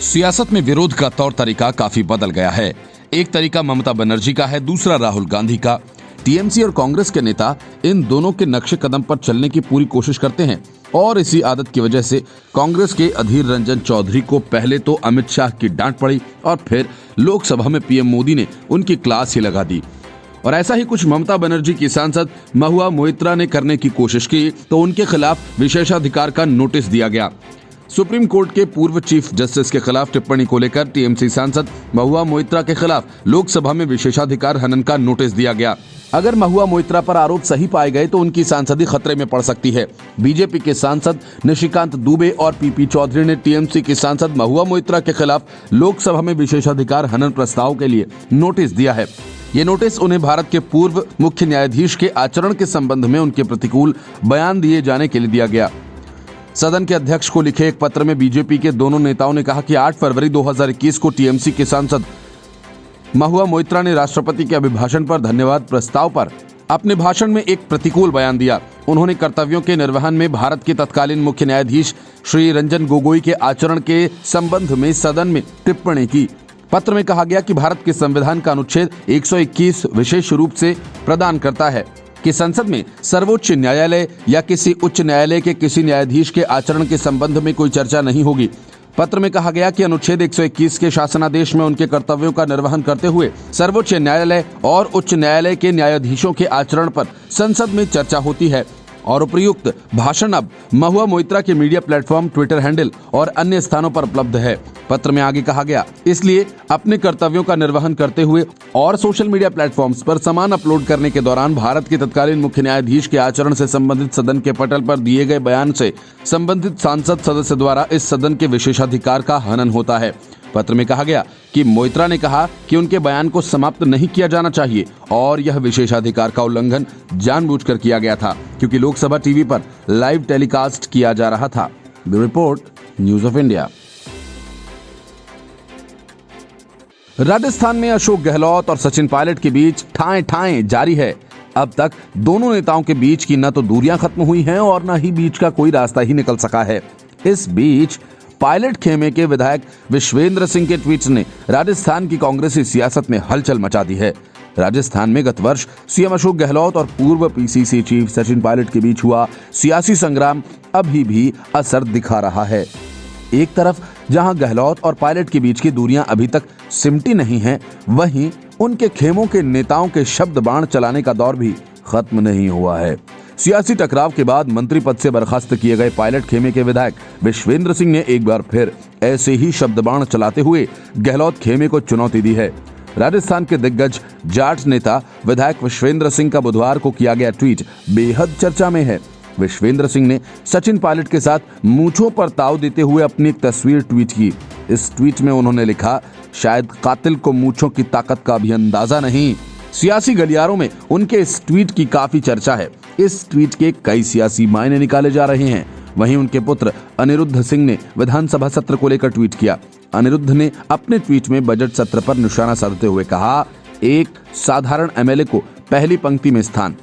सियासत में विरोध का तौर तरीका काफी बदल गया है। एक तरीका ममता बनर्जी का है, दूसरा राहुल गांधी का। टीएमसी और कांग्रेस के नेता इन दोनों के नक्शे कदम पर चलने की पूरी कोशिश करते हैं और इसी आदत की वजह से कांग्रेस के अधीर रंजन चौधरी को पहले तो अमित शाह की डांट पड़ी और फिर लोकसभा में पीएम मोदी ने उनकी क्लास ही लगा दी। और ऐसा ही कुछ ममता बनर्जी की सांसद महुआ मोइत्रा ने करने की कोशिश की तो उनके खिलाफ विशेषाधिकार का नोटिस दिया गया। सुप्रीम कोर्ट के पूर्व चीफ जस्टिस के खिलाफ टिप्पणी को लेकर टीएमसी सांसद महुआ मोइत्रा के खिलाफ लोकसभा में विशेषाधिकार हनन का नोटिस दिया गया। अगर महुआ मोइत्रा पर आरोप सही पाए गए तो उनकी सांसदी खतरे में पड़ सकती है। बीजेपी के सांसद निशिकांत दुबे और पीपी चौधरी ने टीएमसी की सांसद महुआ मोइत्रा के खिलाफ लोकसभा में विशेषाधिकार हनन प्रस्ताव के लिए नोटिस दिया है। ये नोटिस उन्हें भारत के पूर्व मुख्य न्यायाधीश के आचरण के संबंध में उनके प्रतिकूल बयान दिए जाने के लिए दिया गया। सदन के अध्यक्ष को लिखे एक पत्र में बीजेपी के दोनों नेताओं ने कहा कि 8 फरवरी 2021 को टीएमसी के सांसद महुआ मोइत्रा ने राष्ट्रपति के अभिभाषण पर धन्यवाद प्रस्ताव पर अपने भाषण में एक प्रतिकूल बयान दिया। उन्होंने कर्तव्यों के निर्वहन में भारत के तत्कालीन मुख्य न्यायाधीश श्री रंजन गोगोई के आचरण के संबंध में सदन में टिप्पणी की। पत्र में कहा गया कि भारत के संविधान का अनुच्छेद 121 विशेष रूप से प्रदान करता है कि संसद में सर्वोच्च न्यायालय या किसी उच्च न्यायालय के किसी न्यायाधीश के आचरण के संबंध में कोई चर्चा नहीं होगी। पत्र में कहा गया कि अनुच्छेद 121 के शासनादेश में उनके कर्तव्यों का निर्वहन करते हुए सर्वोच्च न्यायालय और उच्च न्यायालय के न्यायाधीशों के आचरण पर संसद में चर्चा होती है और उपयुक्त भाषण अब महुआ मोइत्रा के मीडिया प्लेटफॉर्म, ट्विटर हैंडल और अन्य स्थानों पर उपलब्ध है। पत्र में आगे कहा गया, इसलिए अपने कर्तव्यों का निर्वहन करते हुए और सोशल मीडिया प्लेटफॉर्म्स पर सामान अपलोड करने के दौरान भारत के तत्कालीन मुख्य न्यायाधीश के आचरण से संबंधित सदन के पटल पर दिए गए बयान से संबंधित सांसद सदस्य द्वारा इस सदन के विशेषाधिकार का हनन होता है। पत्र में कहा गया कि मोइत्रा ने कहा कि उनके बयान को समाप्त नहीं किया जाना चाहिए और यह विशेषाधिकार का उल्लंघन जानबूझकर किया गया था क्योंकि लोकसभा टीवी पर लाइव टेलीकास्ट किया जा रहा था। Bureau report, news of India. Rajasthan में अशोक गहलोत और सचिन पायलट के बीच ठाएं जारी है। अब तक दोनों नेताओं के बीच की न तो दूरियां खत्म हुई हैं और न ही बीच का कोई रास्ता ही निकल सका है। इस बीच पायलट खेमे के विधायक विश्वेंद्र सिंह के ट्वीट्स ने राजस्थान की कांग्रेसी सियासत में हलचल मचा दी है। राजस्थान में गत वर्ष सीएम अशोक गहलोत और पूर्व पीसीसी चीफ सचिन पायलट के बीच हुआ सियासी संग्राम अभी भी असर दिखा रहा है। एक तरफ जहां गहलोत और पायलट के बीच की दूरियां अभी तक सिमटी नहीं हैं, वहीं उनके खेमों के नेताओं के शब्द बाण चलाने का दौर भी खत्म नहीं हुआ है। सियासी टकराव के बाद मंत्री पद से बर्खास्त किए गए पायलट खेमे के विधायक विश्वेंद्र सिंह ने एक बार फिर ऐसे ही शब्द बाण चलाते हुए गहलोत खेमे को चुनौती दी है। राजस्थान के दिग्गज जाट नेता विधायक विश्वेंद्र सिंह का बुधवार को किया गया ट्वीट बेहद चर्चा में है। विश्वेंद्र सिंह ने सचिन पायलट के साथ मूंछों पर ताव देते हुए अपनी एक तस्वीर ट्वीट की। इस ट्वीट में उन्होंने लिखा, शायद कातिल को मूंछों की ताकत का भी अंदाजा नहीं। सियासी गलियारों में उनके इस ट्वीट की काफी चर्चा है। इस ट्वीट के कई सियासी मायने निकाले जा रहे हैं। वहीं उनके पुत्र अनिरुद्ध सिंह ने विधानसभा सत्र को लेकर ट्वीट किया। अनिरुद्ध ने अपने ट्वीट में बजट सत्र पर निशाना साधते हुए कहा, एक साधारण एमएलए को पहली पंक्ति में स्थान,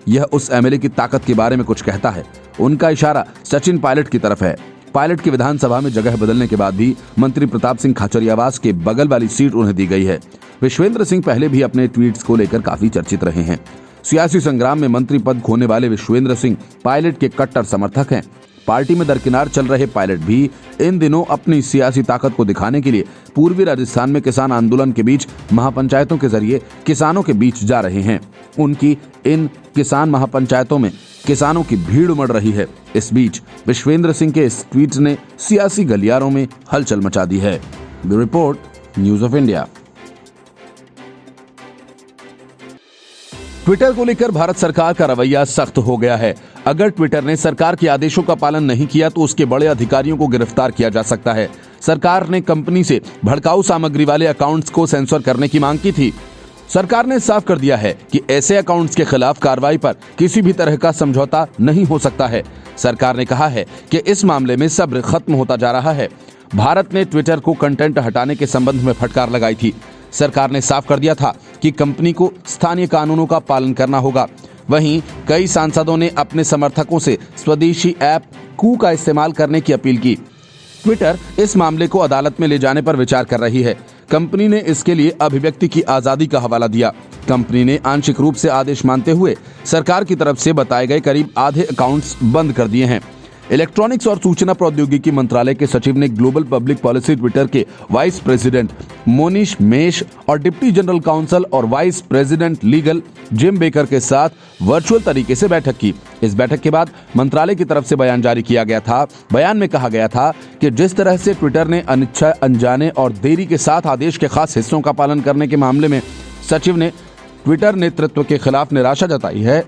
यह उस एमएलए की ताकत के बारे में कुछ कहता है। उनका इशारा सचिन पायलट की तरफ है। पायलट की विधानसभा में जगह बदलने के बाद भी मंत्री प्रताप सिंह खाचरियावास के बगल वाली सीट उन्हें दी गई है। विश्वेंद्र सिंह पहले भी अपने ट्वीट्स को लेकर काफी चर्चित रहे हैं। सियासी संग्राम में मंत्री पद खोने वाले विश्वेंद्र सिंह पायलट के कट्टर समर्थक हैं। पार्टी में दरकिनार चल रहे पायलट भी इन दिनों अपनी सियासी ताकत को दिखाने के लिए पूर्वी राजस्थान में किसान आंदोलन के बीच महापंचायतों के जरिए किसानों के बीच जा रहे हैं। उनकी इन किसान महापंचायतों में किसानों की भीड़ उमड़ रही है। इस बीच विश्वेंद्र सिंह के इस ट्वीट ने सियासी गलियारों में हलचल मचा दी है। Bureau report, news of India. Twitter को लेकर भारत सरकार का रवैया सख्त हो गया है। अगर ट्विटर ने सरकार के आदेशों का पालन नहीं किया तो उसके बड़े अधिकारियों को गिरफ्तार किया जा सकता है। सरकार ने कंपनी से भड़काऊ सामग्री वाले अकाउंट्स को सेंसर करने की मांग की थी। सरकार ने साफ कर दिया है कि ऐसे अकाउंट्स के खिलाफ कार्रवाई पर किसी भी तरह का समझौता नहीं हो सकता है। सरकार ने कहा है कि इस मामले में सब्र खत्म होता जा रहा है। भारत ने ट्विटर को कंटेंट हटाने के संबंध में फटकार लगाई थी। सरकार ने साफ कर दिया था कि कंपनी को स्थानीय कानूनों का पालन करना होगा। वहीं कई सांसदों ने अपने समर्थकों से स्वदेशी ऐप कू का इस्तेमाल करने की अपील की। ट्विटर इस मामले को अदालत में ले जाने पर विचार कर रही है। कंपनी ने इसके लिए अभिव्यक्ति की आजादी का हवाला दिया। कंपनी ने आंशिक रूप से आदेश मानते हुए सरकार की तरफ से बताए गए करीब आधे अकाउंट्स बंद कर दिए हैं। इलेक्ट्रॉनिक्स और सूचना प्रौद्योगिकी मंत्रालय के सचिव ने ग्लोबल पब्लिक पॉलिसी ट्विटर के वाइस प्रेसिडेंट मोनीश मेश और डिप्टी जनरल काउंसिल और vice president legal gym baker के साथ वर्चुअल तरीके से बैठक की। इस बैठक के बाद मंत्रालय की तरफ से बयान जारी किया गया था। बयान में कहा गया था कि जिस तरह से ट्विटर ने अनिच्छा, अनजाने और देरी के साथ आदेश के खास हिस्सों का पालन करने के मामले में सचिव ने ट्विटर नेतृत्व के खिलाफ निराशा जताई है।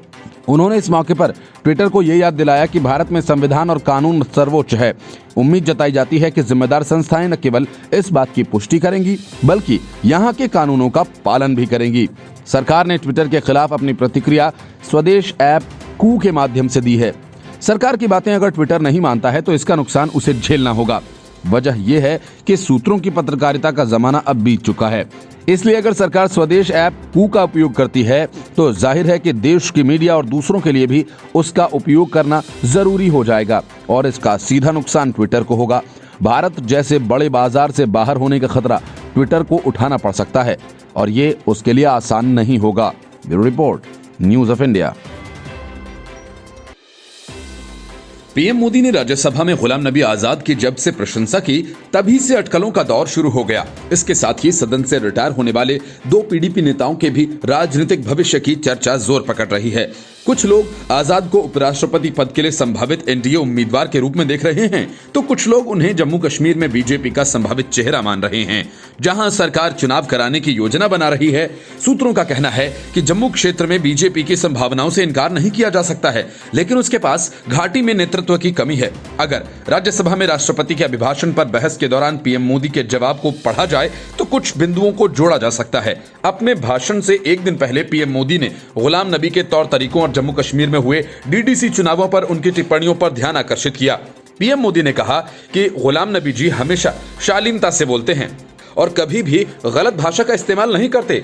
उन्होंने इस मौके पर ट्विटर को यह याद दिलाया कि भारत में संविधान और कानून सर्वोच्च है। उम्मीद जताई जाती है कि जिम्मेदार संस्थाएं न केवल इस बात की पुष्टि करेंगी बल्कि यहां के कानूनों का पालन भी करेंगी। सरकार ने ट्विटर के खिलाफ अपनी प्रतिक्रिया स्वदेश ऐप कू के माध्यम से दी है। सरकार की बातें अगर ट्विटर नहीं मानता है तो इसका नुकसान उसे झेलना होगा। वजह यह है कि सूत्रों की पत्रकारिता का जमाना अब बीत चुका है। इसलिए अगर सरकार स्वदेश ऐप कू का उपयोग करती है तो जाहिर है कि देश की मीडिया और दूसरों के लिए भी उसका उपयोग करना जरूरी हो जाएगा और इसका सीधा नुकसान ट्विटर को होगा। भारत जैसे बड़े बाजार से बाहर होने का खतरा ट्विटर को उठाना पड़ सकता है और ये उसके लिए आसान नहीं होगा। Bureau report, news of India. PM Modi ने राज्यसभा में गुलाम नबी आजाद की जब से प्रशंसा की तभी से अटकलों का दौर शुरू हो गया। इसके साथ ही सदन से रिटायर होने वाले 2 पीडीपी नेताओं के भी राजनीतिक भविष्य की चर्चा जोर पकड़ रही है। कुछ लोग आजाद को उपराष्ट्रपति पद के लिए संभावित एनडीए उम्मीदवार के रूप में देख रहे हैं तो कुछ लोग उन्हें जम्मू कश्मीर में बीजेपी का संभावित चेहरा मान रहे हैं, जहां सरकार चुनाव कराने की योजना बना रही है। सूत्रों का कहना है कि जम्मू क्षेत्र में बीजेपी की संभावनाओं से इनकार नहीं किया जा सकता है, लेकिन उसके पास घाटी में नेतृत्व की कमी है। अगर राज्यसभा में राष्ट्रपति के अभिभाषण पर बहस के दौरान पीएम मोदी के जवाब को पढ़ा जाए तो कुछ बिंदुओं को जोड़ा जा सकता है। अपने भाषण से एक दिन पहले पीएम मोदी ने गुलाम नबी के तौर तरीकों और जम्मू कश्मीर में हुए डीडीसी चुनावों पर उनकी टिप्पणियों पर ध्यान आकर्षित किया। पीएम मोदी ने कहा कि गुलाम नबी जी हमेशा शालीनता से बोलते हैं और कभी भी गलत भाषा का इस्तेमाल नहीं करते।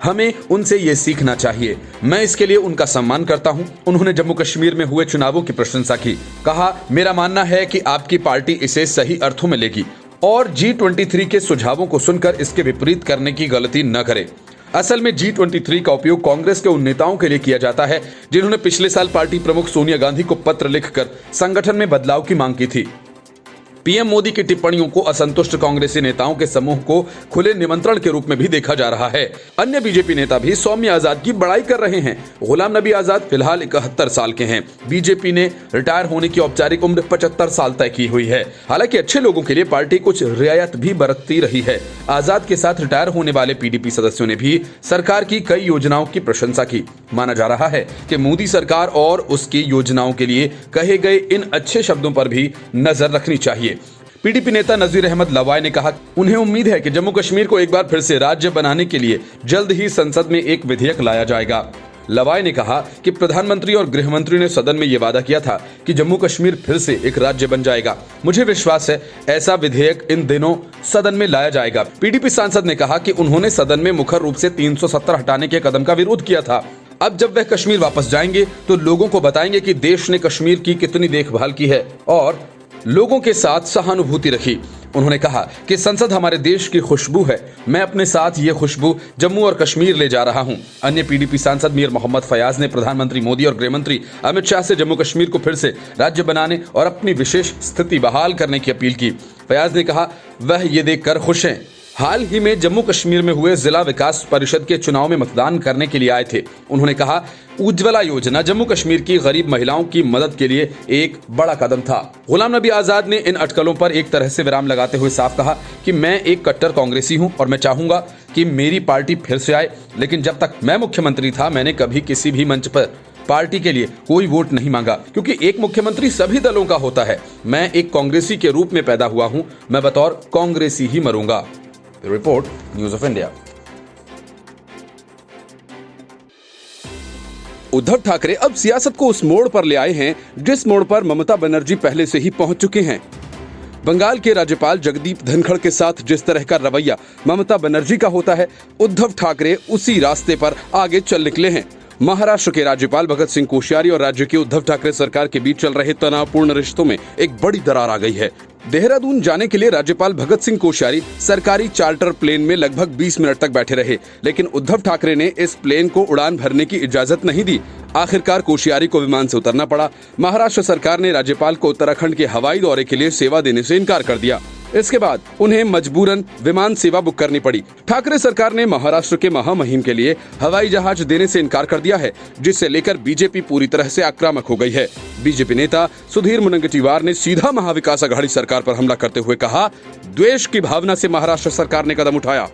हमें उनसे ये सीखना चाहिए। मैं इसके लिए उनका सम्मान करता हूं। उन्होंने जम्मू कश्मीर में हुए चुनावों की प्रशंसा की। कहा, मेरा मानना है कि आपकी पार्टी इसे सही अर्थों में लेगी और G23 के सुझावों को सुनकर इसके विपरीत करने की गलती न करे। असल में G23 का उपयोग कांग्रेस के उन नेताओं के लिए किया जाता है जिन्होंने पिछले साल पार्टी प्रमुख सोनिया गांधी को पत्र लिखकर संगठन में बदलाव की मांग की थी। पीएम मोदी की टिप्पणियों को असंतुष्ट कांग्रेसी नेताओं के समूह को खुले निमंत्रण के रूप में भी देखा जा रहा है। अन्य बीजेपी नेता भी सौम्य आजाद की बड़ाई कर रहे हैं। गुलाम नबी आजाद फिलहाल 71 साल के हैं। बीजेपी ने रिटायर होने की औपचारिक उम्र 75 साल तय की हुई है। हालांकि अच्छे लोगों के लिए पार्टी कुछ रियायत भी बरतती रही है। आजाद के साथ रिटायर होने वाले पीडीपी सदस्यों ने भी सरकार की कई योजनाओं की प्रशंसा की। माना जा रहा है कि मोदी सरकार और उसकी योजनाओं के लिए कहे गए इन अच्छे शब्दों पर भी नजर रखनी चाहिए। पीडीपी नेता नजीर अहमद लवाई ने कहा, उन्हें उम्मीद है कि जम्मू कश्मीर को एक बार फिर से राज्य बनाने के लिए जल्द ही संसद में एक विधेयक लाया जाएगा। लवाई ने कहा कि प्रधानमंत्री और गृह मंत्री ने सदन में यह वादा किया था कि जम्मू कश्मीर फिर से एक राज्य बन जाएगा। मुझे विश्वास है ऐसा विधेयक इन दिनों सदन में लाया जाएगा। पीडीपी सांसद ने कहा कि उन्होंने सदन में मुखर रूप से 370 हटाने के कदम का विरोध किया था। अब जब वह कश्मीर वापस जाएंगे तो लोगों को बताएंगे कि देश ने कश्मीर की कितनी देखभाल की है और लोगों के साथ सहानुभूति रखी। उन्होंने कहा कि संसद हमारे देश की खुशबू है। मैं अपने साथ ये खुशबू जम्मू और कश्मीर ले जा रहा हूं। अन्य पीडीपी सांसद मीर मोहम्मद फयाज ने प्रधानमंत्री मोदी और गृह मंत्री अमित शाह से जम्मू कश्मीर को फिर से राज्य बनाने और अपनी विशेष स्थिति बहाल करने की अपील की। फयाज ने कहा वह ये देखकर खुश हैं। हाल ही में जम्मू कश्मीर में हुए जिला विकास परिषद के चुनाव में मतदान करने के लिए आए थे। उन्होंने कहा उज्ज्वला योजना जम्मू कश्मीर की गरीब महिलाओं की मदद के लिए एक बड़ा कदम था। गुलाम नबी आजाद ने इन अटकलों पर एक तरह से विराम लगाते हुए साफ कहा कि मैं एक कट्टर कांग्रेसी हूं और मैं चाहूंगा कि मेरी पार्टी फिर से आए, लेकिन जब तक मैं मुख्यमंत्री था मैंने कभी किसी भी मंच पर पार्टी के लिए कोई वोट नहीं मांगा, क्योंकि एक मुख्यमंत्री सभी दलों का होता है। मैं एक कांग्रेसी के रूप में पैदा हुआ हूं। मैं बतौर कांग्रेसी ही मरूंगा। Report, news of India. Uddhav Thackeray अब सियासत को उस मोड़ पर ले आए हैं जिस मोड़ पर ममता बनर्जी पहले से ही पहुंच चुके हैं। बंगाल के राज्यपाल जगदीप धनखड़ के साथ जिस तरह का रवैया ममता बनर्जी का होता है, उद्धव ठाकरे उसी रास्ते पर आगे चल निकले हैं। महाराष्ट्र के राज्यपाल भगत सिंह कोश्यारी और राज्य की उद्धव ठाकरे सरकार के बीच चल रहे तनावपूर्ण रिश्तों में एक बड़ी दरार आ गई है। देहरादून जाने के लिए राज्यपाल भगत सिंह कोश्यारी सरकारी चार्टर प्लेन में लगभग 20 मिनट तक बैठे रहे, लेकिन उद्धव ठाकरे ने इस प्लेन को उड़ान भरने की इजाजत नहीं दी। आखिरकार कोश्यारी को विमान से उतरना पड़ा। महाराष्ट्र सरकार ने राज्यपाल को उत्तराखंड के हवाई दौरे के लिए सेवा देने से इनकार कर दिया। इसके बाद उन्हें मजबूरन विमान सेवा बुक करनी पड़ी। ठाकरे सरकार ने महाराष्ट्र के महामहिम के लिए हवाई जहाज देने से इनकार कर दिया है, जिससे लेकर बीजेपी पूरी तरह से आक्रामक हो गई है। बीजेपी नेता सुधीर मुनगंटीवार ने सीधा महाविकास आघाड़ी सरकार पर हमला करते हुए कहा, द्वेष की भावना से महाराष्ट्र सरकार ने कदम उठाया।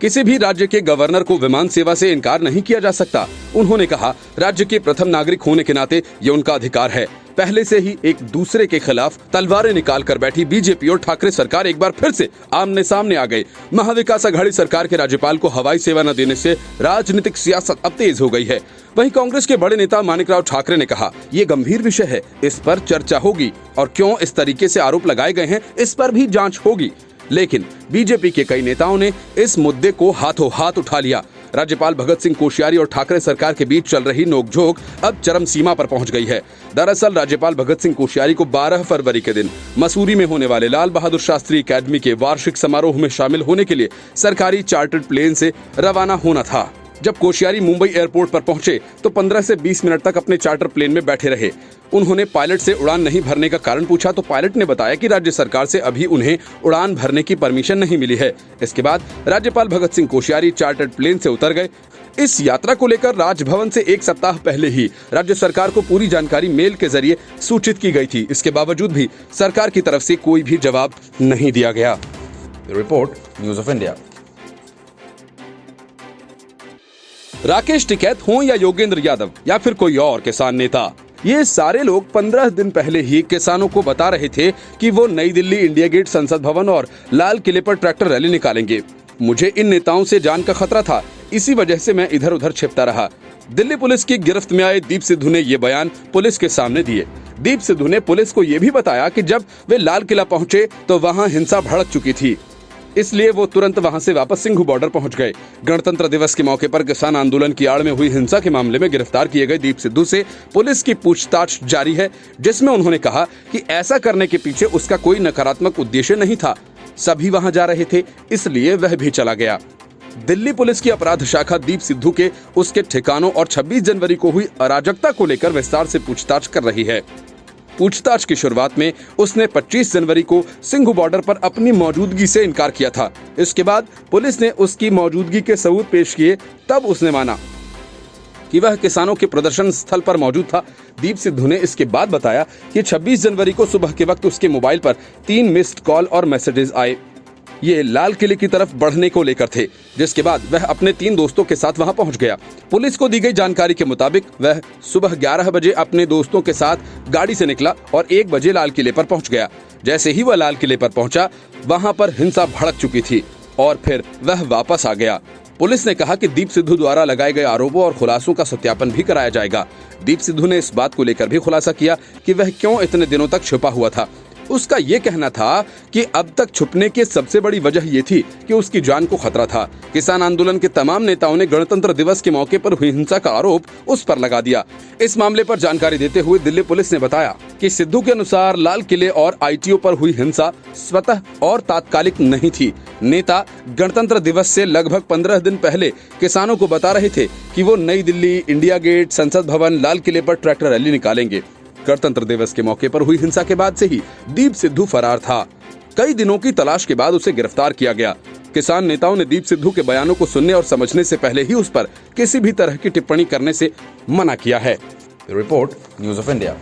किसी भी राज्य के गवर्नर को विमान सेवा से इनकार नहीं किया जा सकता। उन्होंने कहा, राज्य के प्रथम नागरिक होने के नाते ये उनका अधिकार है। पहले से ही एक दूसरे के खिलाफ तलवारें निकाल कर बैठी बीजेपी और ठाकरे सरकार एक बार फिर से आमने सामने आ गए। महाविकास आघाड़ी सरकार के राज्यपाल को हवाई सेवा न देने से राजनीतिक सियासत अब तेज हो गई है। वहीं कांग्रेस के बड़े नेता मानिकराव ठाकरे ने कहा, ये गंभीर विषय है, इस पर चर्चा होगी और क्यों इस तरीके से आरोप लगाए गए हैं इस पर भी जांच होगी। लेकिन बीजेपी के कई नेताओं ने इस मुद्दे को हाथों हाथ उठा लिया। राज्यपाल भगत सिंह कोश्यारी और ठाकरे सरकार के बीच चल रही नोकझोंक अब चरम सीमा पर पहुंच गई है। दरअसल राज्यपाल भगत सिंह कोश्यारी को 12 फरवरी के दिन मसूरी में होने वाले लाल बहादुर शास्त्री अकेडमी के वार्षिक समारोह में शामिल होने के लिए सरकारी चार्टर्ड प्लेन से रवाना होना था। जब कोश्यारी मुंबई एयरपोर्ट पर पहुंचे तो 15 से 20 मिनट तक अपने चार्टर प्लेन में बैठे रहे। उन्होंने पायलट से उड़ान नहीं भरने का कारण पूछा तो पायलट ने बताया कि राज्य सरकार से अभी उन्हें उड़ान भरने की परमिशन नहीं मिली है। इसके बाद राज्यपाल भगत सिंह कोश्यारी चार्टर्ड प्लेन से उतर गए। इस यात्रा को लेकर राजभवन से एक सप्ताह पहले ही राज्य सरकार को पूरी जानकारी मेल के जरिए सूचित की गई थी। इसके बावजूद भी सरकार की तरफ से कोई भी जवाब नहीं दिया गया। Report, news of India. Rakesh Tikait हों या योगेंद्र यादव या फिर कोई और किसान नेता, ये सारे लोग 15 दिन पहले ही किसानों को बता रहे थे कि वो नई दिल्ली, इंडिया गेट, संसद भवन और लाल किले पर ट्रैक्टर रैली निकालेंगे। मुझे इन नेताओं से जान का खतरा था, इसी वजह से मैं इधर उधर छिपता रहा। दिल्ली पुलिस की गिरफ्त में आए दीप सिद्धू ने ये बयान पुलिस के सामने दिए। दीप सिद्धू ने पुलिस को ये भी बताया कि जब वे लाल किला पहुंचे तो वहां हिंसा भड़क चुकी थी, इसलिए वो तुरंत वहां से वापस सिंघू बॉर्डर पहुंच गए। गणतंत्र दिवस के मौके पर किसान आंदोलन की आड़ में हुई हिंसा के मामले में गिरफ्तार किए गए दीप सिद्धू से पुलिस की पूछताछ जारी है, जिसमें उन्होंने कहा कि ऐसा करने के पीछे उसका कोई नकारात्मक उद्देश्य नहीं था। सभी वहां जा रहे थे, इसलिए वह भी चला गया। दिल्ली पुलिस की अपराध शाखा दीप सिद्धू के, उसके ठिकानों और 26 जनवरी को हुई अराजकता को लेकर विस्तार से पूछताछ कर रही है। पूछताछ की शुरुआत में उसने 25 जनवरी को सिंघू बॉर्डर पर अपनी मौजूदगी से इनकार किया था। इसके बाद पुलिस ने उसकी मौजूदगी के सबूत पेश किए, तब उसने माना कि वह किसानों के प्रदर्शन स्थल पर मौजूद था। दीप सिद्धू ने इसके बाद बताया कि 26 जनवरी को सुबह के वक्त उसके मोबाइल पर 3 मिस्ड कॉल और मैसेजेस आए। ये लाल किले की तरफ बढ़ने को लेकर थे, जिसके बाद वह अपने 3 दोस्तों के साथ वहां पहुंच गया। पुलिस को दी गई जानकारी के मुताबिक वह सुबह 11 बजे अपने दोस्तों के साथ गाड़ी से निकला और 1 बजे लाल किले पर पहुंच गया। जैसे ही वह लाल किले पर पहुंचा, वहां पर हिंसा भड़क चुकी थी और फिर वह वापस आ गया। पुलिस ने कहा कि दीप सिद्धू द्वारा लगाए गए आरोपों और खुलासों का सत्यापन भी कराया जाएगा। दीप सिद्धू ने इस बात को लेकर भी खुलासा किया कि वह क्यों इतने दिनों तक छुपा हुआ था। उसका ये कहना था कि अब तक छुपने की सबसे बड़ी वजह ये थी कि उसकी जान को खतरा था। किसान आंदोलन के तमाम नेताओं ने गणतंत्र दिवस के मौके पर हुई हिंसा का आरोप उस पर लगा दिया। इस मामले पर जानकारी देते हुए दिल्ली पुलिस ने बताया कि सिद्धू के अनुसार लाल किले और आईटीओ पर हुई हिंसा स्वतः और तात्कालिक नहीं थी। नेता गणतंत्र दिवस से लगभग 15 दिन पहले किसानों को बता रहे थे कि वो नई दिल्ली, इंडिया गेट, संसद भवन, लाल किले पर ट्रैक्टर रैली निकालेंगे। गणतंत्र दिवस के मौके पर हुई हिंसा के बाद से ही दीप सिद्धू फरार था। कई दिनों की तलाश के बाद उसे गिरफ्तार किया गया। किसान नेताओं ने दीप सिद्धू के बयानों को सुनने और समझने से पहले ही उस पर किसी भी तरह की टिप्पणी करने से मना किया है। Report, news of India.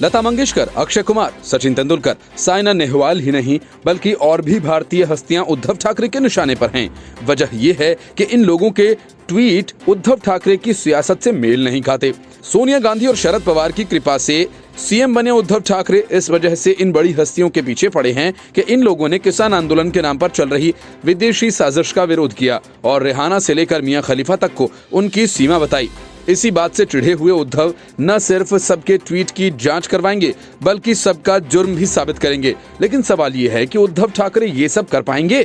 Lata Mangeshkar, Akshay Kumar, Sachin Tendulkar, Saina Nehwal ही नहीं बल्कि और भी भारतीय हस्तियां उद्धव ठाकरे के निशाने पर हैं। वजह यह है कि इन लोगों के ट्वीट उद्धव ठाकरे की सियासत से मेल नहीं खाते। सोनिया गांधी और शरद पवार की कृपा से सीएम बने उद्धव ठाकरे इस वजह से इन बड़ी हस्तियों के पीछे पड़े हैं कि इन लोगों ने किसान आंदोलन के नाम पर चल रही विदेशी साजिश का विरोध किया और रिहाना से लेकर मियां खलीफा तक को उनकी सीमा बताई। इसी बात से चिढ़े हुए उद्धव न सिर्फ सबके ट्वीट की जांच करवाएंगे बल्कि सबका जुर्म भी साबित करेंगे। लेकिन सवाल ये है कि उद्धव ठाकरे ये सब कर पाएंगे?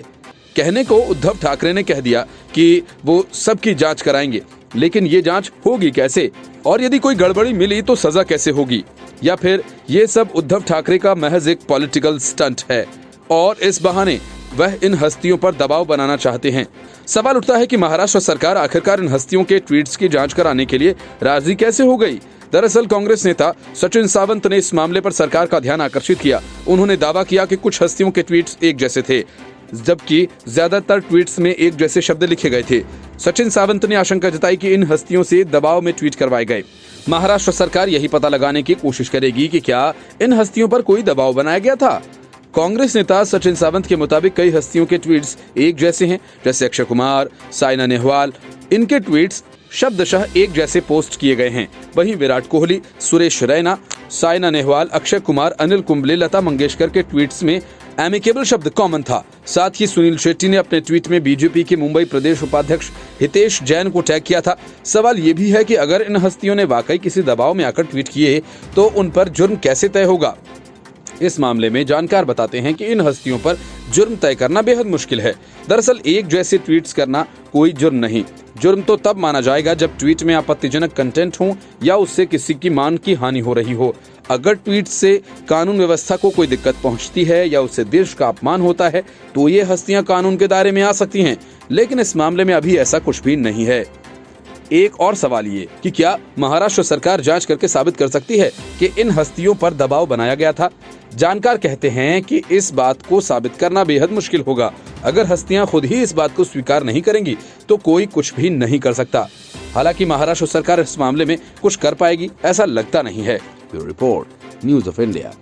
कहने को उद्धव ठाकरे ने कह दिया कि वो सबकी जांच कराएंगे, लेकिन ये जांच होगी कैसे, और यदि कोई गड़बड़ी मिली तो सजा कैसे होगी, या फिर ये सब उद्धव ठाकरे का महज एक पॉलिटिकल स्टंट है और इस बहाने वह इन हस्तियों पर दबाव बनाना चाहते हैं। सवाल उठता है कि महाराष्ट्र सरकार आखिरकार इन हस्तियों के ट्वीट्स की जांच कराने के लिए राजी कैसे हो गई। दरअसल कांग्रेस नेता सचिन सावंत ने इस मामले पर सरकार का ध्यान आकर्षित किया। उन्होंने दावा किया कि कुछ हस्तियों के ट्वीट्स एक जैसे थे, जबकि ज्यादातर ट्वीट्स में एक जैसे शब्द लिखे गए थे। सचिन सावंत ने आशंका जताई कि इन हस्तियों से दबाव में ट्वीट करवाए गए। महाराष्ट्र सरकार यही पता लगाने की कोशिश करेगी कि क्या इन हस्तियों पर कोई दबाव बनाया गया था। कांग्रेस नेता सचिन सावंत के मुताबिक कई हस्तियों के ट्वीट्स एक जैसे हैं, जैसे अक्षय कुमार, साइना नेहवाल। इनके ट्वीट्स शब्दशः एक जैसे पोस्ट किए गए हैं। वहीं विराट कोहली, सुरेश रैना, साइना नेहवाल, अक्षय कुमार, अनिल कुंबले, लता मंगेशकर के ट्वीट्स में एमिकेबल शब्द कॉमन था। साथ ही सुनील शेट्टी ने अपने ट्वीट में बीजेपी के मुंबई प्रदेश उपाध्यक्ष हितेश जैन को टैग किया था। सवाल ये भी है कि अगर इन हस्तियों ने वाकई किसी दबाव में आकर ट्वीट किए तो उन पर जुर्म कैसे तय होगा। इस मामले में जानकार बताते हैं कि इन हस्तियों पर जुर्म तय करना बेहद मुश्किल है। दरअसल एक जैसे ट्वीट्स करना कोई जुर्म नहीं। जुर्म तो तब माना जाएगा जब ट्वीट में आपत्तिजनक कंटेंट हो या उससे किसी की मान की हानि हो रही हो। अगर ट्वीट से कानून व्यवस्था को कोई दिक्कत पहुंचती है या उससे देश का अपमान होता है तो ये हस्तियां कानून के दायरे में आ सकती हैं, लेकिन इस मामले में अभी ऐसा कुछ भी नहीं है। एक और सवाल ये कि क्या महाराष्ट्र सरकार जांच करके साबित कर सकती है कि इन हस्तियों पर दबाव बनाया गया था। जानकार कहते हैं कि इस बात को साबित करना बेहद मुश्किल होगा। अगर हस्तियां खुद ही इस बात को स्वीकार नहीं करेंगी तो कोई कुछ भी नहीं कर सकता। हालांकि महाराष्ट्र सरकार इस मामले में कुछ कर पाएगी ऐसा लगता नहीं है। Bureau report, news of India.